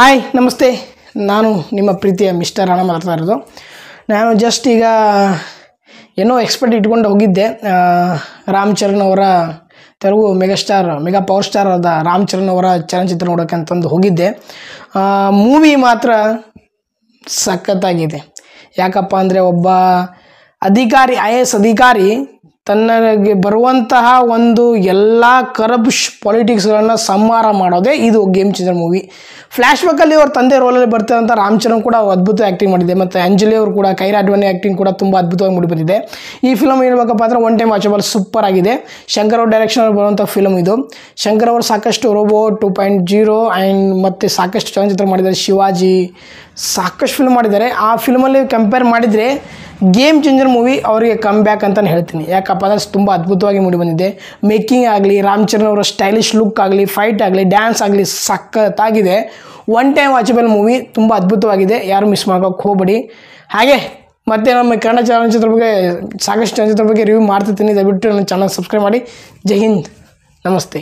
Hi ನಮಸ್ತೆ, ನಾನು ನಿಮ್ಮ ಪ್ರೀತಿಯ ಮಿಸ್ಟರ್ ರಾಣ ಮಾತಾಡ್ತಾ ಇರೋದು. ನಾನು ಜಸ್ಟ್ ಈಗ ಏನೋ ಎಕ್ಸ್ಪೆಕ್ಟ್ ಇಟ್ಕೊಂಡು ಹೋಗಿದ್ದೆ. ರಾಮ್ ಚರಣ್ ಅವರ ತೆಲುಗು ಮೆಗಾ ಪವರ್ ಸ್ಟಾರ್ ಆದ ರಾಮ್ ಚರಣ್ ಅವರ ಚಲನಚಿತ್ರ ನೋಡೋಕ್ಕೆ ಅಂತಂದು ಹೋಗಿದ್ದೆ. ಮೂವಿ ಮಾತ್ರ ಸಖತ್ತಾಗಿದೆ. ಯಾಕಪ್ಪ ಅಂದರೆ ಒಬ್ಬ ಅಧಿಕಾರಿ, IAS ಅಧಿಕಾರಿ ತನ್ನಗೆ ಬರುವಂತಹ ಒಂದು ಎಲ್ಲ ಪಾಲಿಟಿಕ್ಸ್ಗಳನ್ನು ಸಂಹಾರ ಮಾಡೋದೇ ಇದು ಗೇಮ್ ಚೇಂಜರ್ ಮೂವಿ. ಫ್ಲ್ಯಾಶ್ ಬ್ಯಾಕಲ್ಲಿ ಅವ್ರ ತಂದೆ ರೋಲಲ್ಲಿ ಬರ್ತಾರಂಥ ರಾಮ್ ಚರಣ್ ಕೂಡ ಅದ್ಭುತ ಆ್ಯಕ್ಟಿಂಗ್ ಮಾಡಿದೆ. ಮತ್ತು ಅಂಜಲಿ ಅವರು ಕೂಡ, ಕೈರಾ ಅಡ್ವಾಣಿ ಆ್ಯಕ್ಟಿಂಗ್ ಕೂಡ ತುಂಬ ಅದ್ಭುತವಾಗಿ ಮೂಡಿಬಂದಿದೆ. ಈ ಫಿಲಮ್ ಹೇಳ್ಬೇಕಪ್ಪ ಅಂದರೆ ಒನ್ ಟೈಮ್ ವಾಚಬಲ್, ಸೂಪರ್ ಆಗಿದೆ. ಶಂಕರ್ ಅವ್ರ ಡೈರೆಕ್ಷನಲ್ಲಿ ಬರುವಂಥ ಫಿಲಮ್ ಇದು. ಶಂಕರ್ ಅವರು ಸಾಕಷ್ಟು ರೋಬೋ 2.0 ಆ್ಯಂಡ್ ಮತ್ತು ಸಾಕಷ್ಟು ಚಲನಚಿತ್ರ ಮಾಡಿದ್ದಾರೆ. ಶಿವಾಜಿ ಸಾಕಷ್ಟು ಫಿಲ್ಮ್ ಮಾಡಿದ್ದಾರೆ. ಆ ಫಿಲ್ಮಲ್ಲಿ ಕಂಪೇರ್ ಮಾಡಿದರೆ ಗೇಮ್ ಚೇಂಜರ್ ಮೂವಿ ಅವರಿಗೆ ಕಮ್ ಬ್ಯಾಕ್ ಅಂತಲೇ ಹೇಳ್ತೀನಿ. ಯಾಕಪ್ಪ ಅಂದರೆ ತುಂಬ ಅದ್ಭುತವಾಗಿ ಮೂಡಿಬಂದಿದೆ. ಮೇಕಿಂಗ್ ಆಗಲಿ, ರಾಮ್ ಚರಣ್ ಅವರ ಸ್ಟೈಲಿಶ್ ಲುಕ್ ಆಗಲಿ, ಫೈಟ್ ಆಗಲಿ, ಡ್ಯಾನ್ಸ್ ಆಗಲಿ ಸಖತ್ತಾಗಿದೆ. ಒನ್ ಟೈಮ್ ವಾಚಬಲ್ ಮೂವಿ, ತುಂಬ ಅದ್ಭುತವಾಗಿದೆ. ಯಾರು ಮಿಸ್ ಮಾಡೋಕ್ಕೆ ಹೋಗಬೇಡಿ. ಹಾಗೆ ಮತ್ತು ನಮ್ಮ ಕನ್ನಡ ಚಲನಚಿತ್ರ ಬಗ್ಗೆ ಸಾಕಷ್ಟು ಚಲನಚಿತ್ರ ಬಗ್ಗೆ ರಿವ್ಯೂ ಮಾಡ್ತಿರ್ತೀನಿ. ದಯವಿಟ್ಟು ನನ್ನ ಚಾನಲ್ ಸಬ್ಸ್ಕ್ರೈಬ್ ಮಾಡಿ. ಜೈ ಹಿಂದ್, ನಮಸ್ತೆ.